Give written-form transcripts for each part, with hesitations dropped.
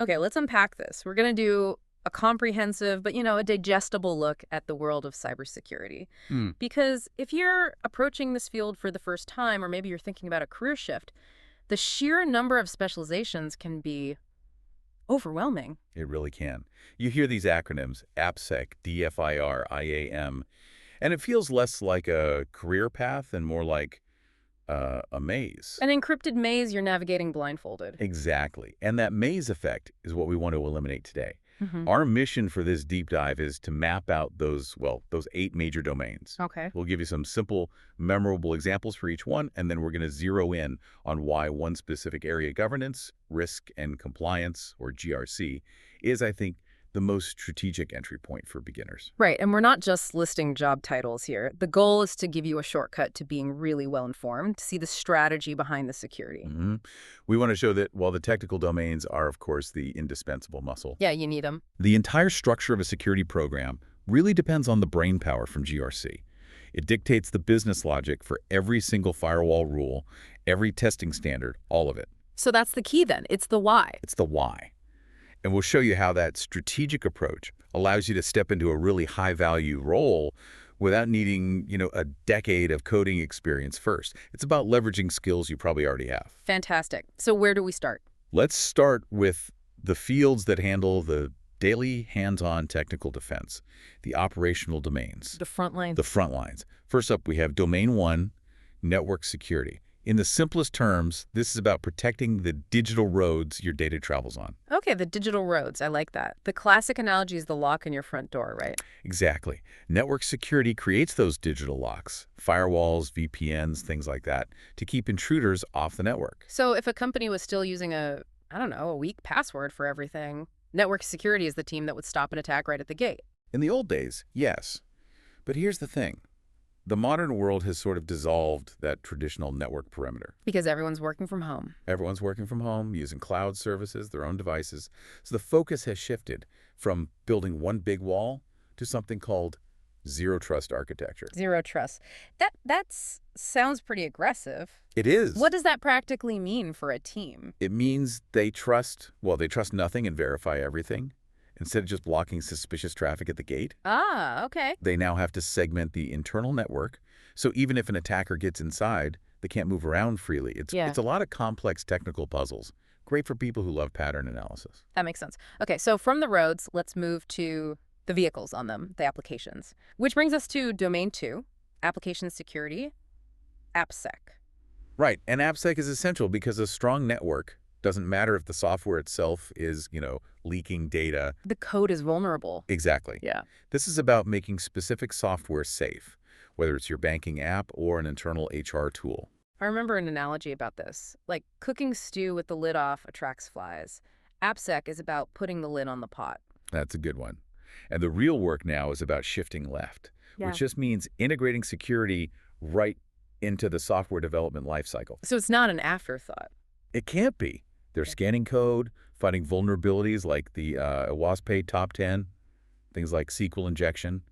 Okay, let's unpack this. We're going to do a comprehensive, but a digestible look at the world of cybersecurity. Hmm, Because if you're approaching this field for the first time, or maybe you're thinking about a career shift, the sheer number of specializations can be overwhelming. it really can. You hear these acronyms, AppSec, DFIR, IAM, and it feels less like a career path and more like a maze. An encrypted maze you're navigating blindfolded. Exactly. And that maze effect is what we want to eliminate today. Hmm. Our mission for this deep dive is to map out those 8 major domains. Okay. We'll give you some simple, memorable examples for each one, and then we're going to zero in on why one specific area governance, risk and compliance, or GRC, is, I think, the most strategic entry point for beginners. Right, and we're not just listing job titles here. The goal is to give you a shortcut to being really well-informed, to see the strategy behind the security. hmm We want to show that while the technical domains are, of course, the indispensable muscle, Yeah, you need them. the entire structure of a security program really depends on the brainpower from GRC. It dictates the business logic for every single firewall rule, every testing standard, all of it. So that's the key then. It's the why. It's the why. And we'll show you how that strategic approach allows you to step into a really high-value role without needing, a decade of coding experience first. It's about leveraging skills you probably already have. Fantastic. So where do we start? Let's start with the fields that handle the daily hands-on technical defense, the operational domains, The front line. the front lines. First up, we have Domain 1, network security. In the simplest terms, this is about protecting the digital roads your data travels on. Okay, the digital roads. I like that. The classic analogy is the lock in your front door, right? Exactly. Network security creates those digital locks, firewalls, VPNs, things like that, to keep intruders off the network. So if a company was still using a weak password for everything, network security is the team that would stop an attack right at the gate. In the old days, yes. But here's the thing. The modern world has sort of dissolved that traditional network perimeter. Because everyone's working from home. Everyone's working from home, using cloud services, their own devices. So the focus has shifted from building one big wall to something called zero trust architecture. Zero trust. That sounds pretty aggressive. It is. What does that practically mean for a team? It means they trust nothing and verify everything. Instead of just blocking suspicious traffic at the gate, Ah, okay. they now have to segment the internal network. So even if an attacker gets inside, they can't move around freely. Yeah. It's a lot of complex technical puzzles. Great for people who love pattern analysis. That makes sense. Okay, so from the roads, let's move to the vehicles on them, the applications. Which brings us to Domain 2, Application Security, AppSec. Right, and AppSec is essential because a strong network doesn't matter if the software itself is, leaking data. The code is vulnerable. Exactly. Yeah. This is about making specific software safe, whether it's your banking app or an internal HR tool. I remember an analogy about this. Like cooking stew with the lid off attracts flies. AppSec is about putting the lid on the pot. That's a good one. And the real work now is about shifting left, Yeah. which just means integrating security right into the software development lifecycle. So it's not an afterthought. It can't be. They're Yeah. scanning code, finding vulnerabilities like the WASP top 10, things like SQL injection,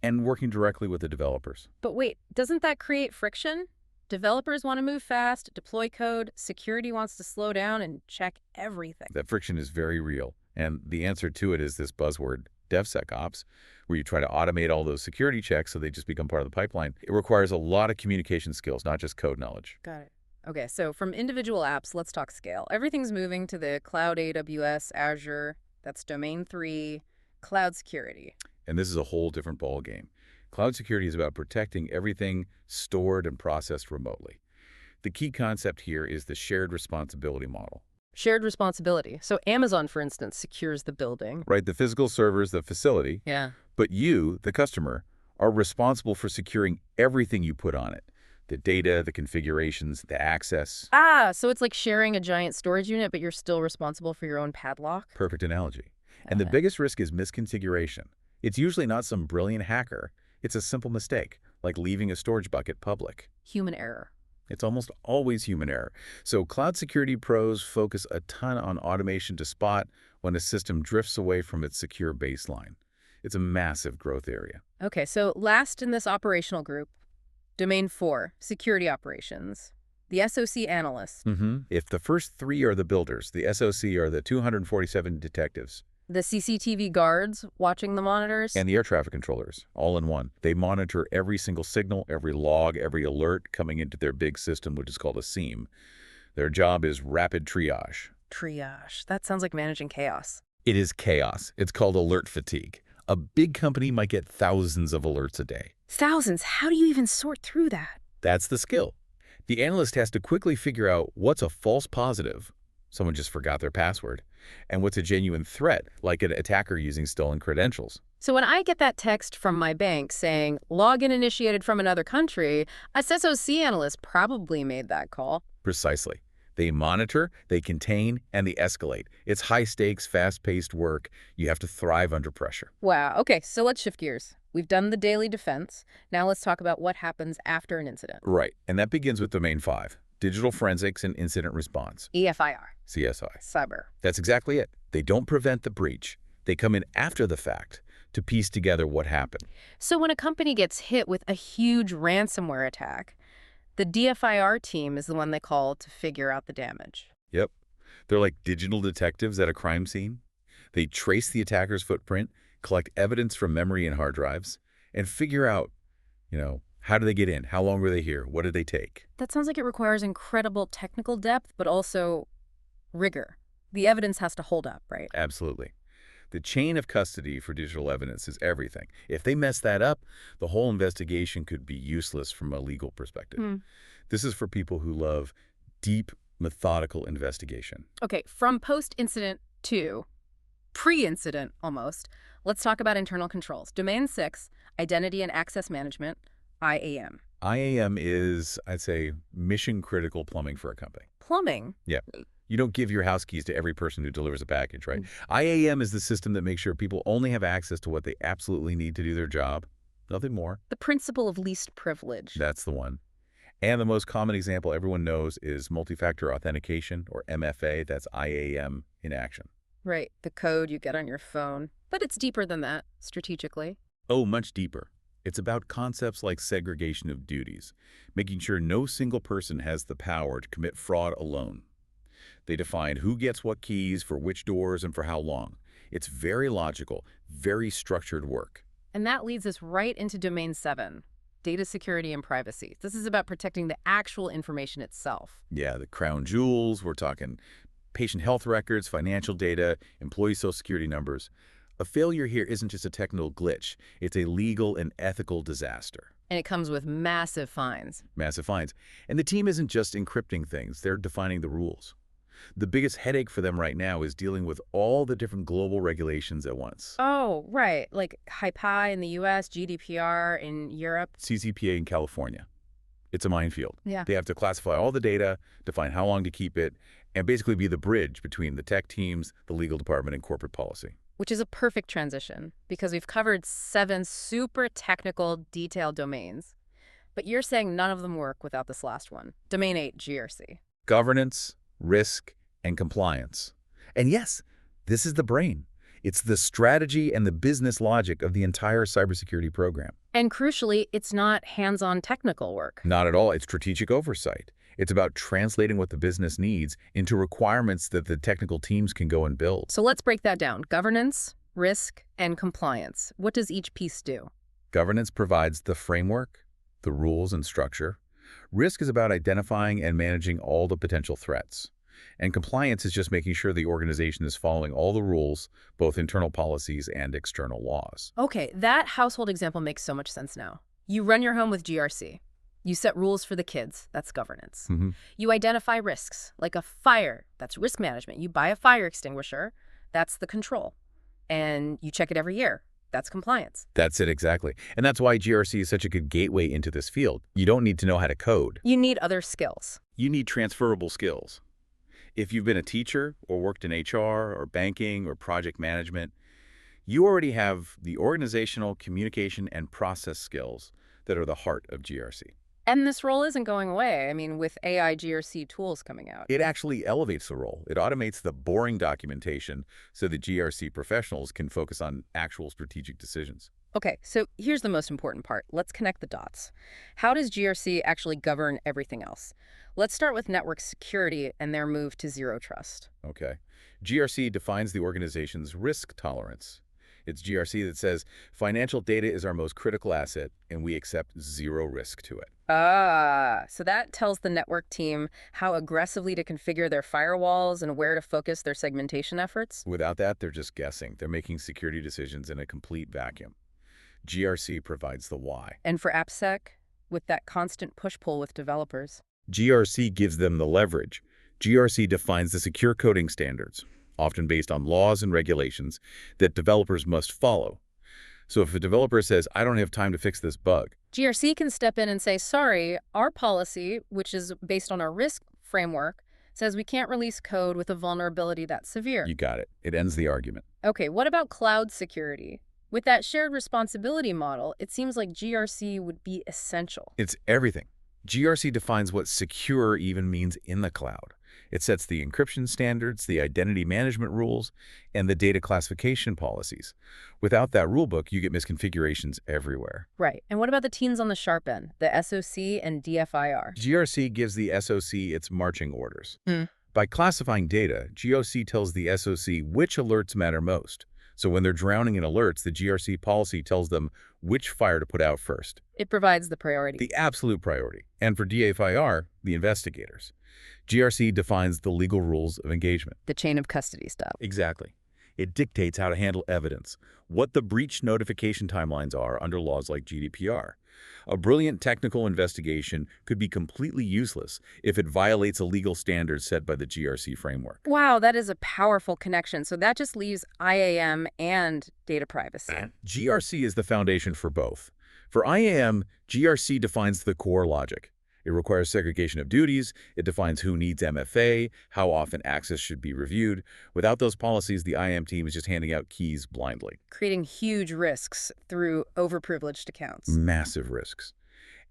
and working directly with the developers. But wait, doesn't that create friction? Developers want to move fast, deploy code, security wants to slow down and check everything. That friction is very real. And the answer to it is this buzzword, DevSecOps, where you try to automate all those security checks so they just become part of the pipeline. It requires a lot of communication skills, not just code knowledge. Got it. Okay, so from individual apps, let's talk scale. Everything's moving to the cloud, AWS, Azure. That's Domain 3, cloud security. And this is a whole different ballgame. Cloud security is about protecting everything stored and processed remotely. The key concept here is the shared responsibility model. Shared responsibility. So Amazon, for instance, secures the building. Right, the physical server is the facility, Yeah. but you, the customer, are responsible for securing everything you put on it. The data, the configurations, the access. Ah, so it's like sharing a giant storage unit, but you're still responsible for your own padlock? Perfect analogy. And the Got it. biggest risk is misconfiguration. It's usually not some brilliant hacker. It's a simple mistake, like leaving a storage bucket public. Human error. It's almost always human error. So cloud security pros focus a ton on automation to spot when a system drifts away from its secure baseline. It's a massive growth area. Okay, so last in this operational group, Domain 4, security operations. The SOC analysts, If the first three are the builders, the SOC are the 247 detectives, the CCTV guards watching the monitors. and the air traffic controllers, all in one. They monitor every single signal, every log, every alert coming into their big system, which is called a SIEM. Their job is rapid triage. Triage. That sounds like managing chaos. It is chaos. It's called alert fatigue. A big company might get thousands of alerts a day. Thousands. How do you even sort through that? That's the skill. The analyst has to quickly figure out what's a false positive, someone just forgot their password, and what's a genuine threat, like an attacker using stolen credentials. So when I get that text from my bank saying, login initiated from another country, a SOC analyst probably made that call. Precisely. They monitor, they contain, and they escalate. It's high-stakes, fast-paced work. You have to thrive under pressure. Wow. Okay, so let's shift gears. We've done the daily defense. Now let's talk about what happens after an incident. Right, and that begins with Domain 5, Digital Forensics and Incident Response, EFIR. CSI. Cyber. That's exactly it. They don't prevent the breach. They come in after the fact to piece together what happened. So when a company gets hit with a huge ransomware attack, the DFIR team is the one they call to figure out the damage. Yep. They're like digital detectives at a crime scene. They trace the attacker's footprint, collect evidence from memory and hard drives, and figure out, how did they get in? How long were they here? What did they take? That sounds like it requires incredible technical depth, but also rigor. The evidence has to hold up, right? Absolutely. The chain of custody for digital evidence is everything. If they mess that up, the whole investigation could be useless from a legal perspective. This is for people who love deep, methodical investigation. Okay, from post-incident to pre-incident almost, let's talk about internal controls. Domain 6, Identity and Access Management, IAM. IAM is, I'd say, mission-critical plumbing for a company. Plumbing? Yeah. You don't give your house keys to every person who delivers a package, right? IAM is the system that makes sure people only have access to what they absolutely need to do their job. Nothing more. The principle of least privilege. That's the one. And the most common example everyone knows is multi-factor authentication, or MFA. That's IAM in action. Right, the code you get on your phone. But it's deeper than that, strategically. Oh, much deeper. It's about concepts like segregation of duties, making sure no single person has the power to commit fraud alone. They define who gets what keys for which doors and for how long. It's very logical, very structured work. And that leads us right into Domain 7, Data Security and Privacy. This is about protecting the actual information itself. Yeah, the crown jewels, we're talking patient health records, financial data, employee social security numbers. A failure here isn't just a technical glitch. It's a legal and ethical disaster. And it comes with massive fines. Massive fines. And the team isn't just encrypting things, they're defining the rules. The biggest headache for them right now is dealing with all the different global regulations at once. Oh, right. Like HIPAA in the US, GDPR in Europe. CCPA in California. It's a minefield. Yeah. They have to classify all the data, define how long to keep it, and basically be the bridge between the tech teams, the legal department, and corporate policy. Which is a perfect transition because we've covered 7 super technical, detailed domains. But you're saying none of them work without this last one, Domain 8, GRC. Governance, risk, and compliance. And yes, this is the brain. It's the strategy and the business logic of the entire cybersecurity program. And crucially, it's not hands-on technical work. Not at all. It's strategic oversight. It's about translating what the business needs into requirements that the technical teams can go and build. So let's break that down. Governance, risk, and compliance. What does each piece do? Governance provides the framework, the rules and structure. Risk is about identifying and managing all the potential threats. And compliance is just making sure the organization is following all the rules, both internal policies and external laws. Okay, that household example makes so much sense now. You run your home with GRC. You set rules for the kids. That's governance. You identify risks, like a fire. That's risk management. You buy a fire extinguisher. That's the control. And you check it every year. That's compliance. That's it, exactly. And that's why GRC is such a good gateway into this field. You don't need to know how to code. You need other skills. You need transferable skills. If you've been a teacher or worked in HR or banking or project management, you already have the organizational, communication, and process skills that are the heart of GRC. And this role isn't going away. I mean, with AI-GRC tools coming out. It actually elevates the role. It automates the boring documentation so that GRC professionals can focus on actual strategic decisions. Okay, so here's the most important part. Let's connect the dots. How does GRC actually govern everything else? Let's start with network security and their move to zero trust. Okay. GRC defines the organization's risk tolerance. It's GRC that says financial data is our most critical asset, and we accept zero risk to it. Ah, so that tells the network team how aggressively to configure their firewalls and where to focus their segmentation efforts? Without that, they're just guessing. They're making security decisions in a complete vacuum. GRC provides the why. And for AppSec, with that constant push-pull with developers. GRC gives them the leverage. GRC defines the secure coding standards, often based on laws and regulations that developers must follow. So if a developer says, I don't have time to fix this bug, GRC can step in and say, sorry, our policy, which is based on our risk framework, says we can't release code with a vulnerability that's severe. you got it. It ends the argument. Okay, what about cloud security? With that shared responsibility model, it seems like GRC would be essential. It's everything. GRC defines what secure even means in the cloud. It sets the encryption standards, the identity management rules, and the data classification policies. Without that rulebook, you get misconfigurations everywhere. Right. And what about the teams on the sharp end, the SOC and DFIR? GRC gives the SOC its marching orders. Hmm. By classifying data, GRC tells the SOC which alerts matter most. So when they're drowning in alerts, the GRC policy tells them which fire to put out first. It provides the priority. The absolute priority. And for DFIR, the investigators. GRC defines the legal rules of engagement. The chain of custody stuff. Exactly. It dictates how to handle evidence, what the breach notification timelines are under laws like GDPR. A brilliant technical investigation could be completely useless if it violates a legal standard set by the GRC framework. Wow, that is a powerful connection. So that just leaves IAM and data privacy. GRC is the foundation for both. For IAM, GRC defines the core logic. It requires segregation of duties, it defines who needs MFA, how often access should be reviewed. Without those policies, the IAM team is just handing out keys blindly. Creating huge risks through overprivileged accounts. Massive risks.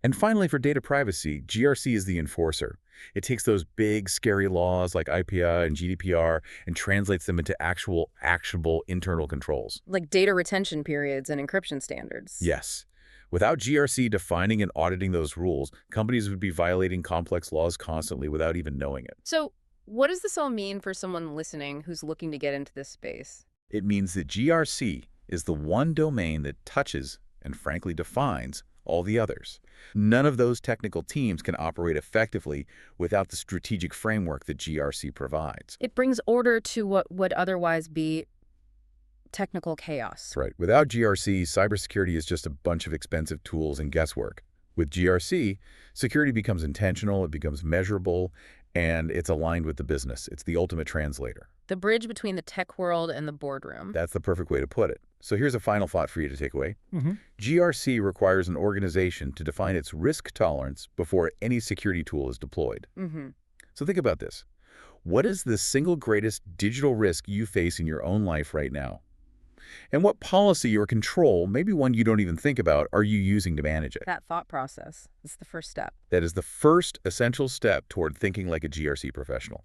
And finally, for data privacy, GRC is the enforcer. It takes those big, scary laws like IPI and GDPR and translates them into actual, actionable internal controls. Like data retention periods and encryption standards. Yes. Without GRC defining and auditing those rules, companies would be violating complex laws constantly without even knowing it. So what does this all mean for someone listening who's looking to get into this space? It means that GRC is the one domain that touches and frankly defines all the others. None of those technical teams can operate effectively without the strategic framework that GRC provides. It brings order to what would otherwise be technical chaos. Right. Without GRC, cybersecurity is just a bunch of expensive tools and guesswork. With GRC, security becomes intentional, it becomes measurable, and it's aligned with the business. It's the ultimate translator. The bridge between the tech world and the boardroom. That's the perfect way to put it. So here's a final thought for you to take away. GRC requires an organization to define its risk tolerance before any security tool is deployed. So think about this. What is the single greatest digital risk you face in your own life right now? And what policy or control, maybe one you don't even think about, are you using to manage it? That thought process is the first step. That is the first essential step toward thinking like a GRC professional.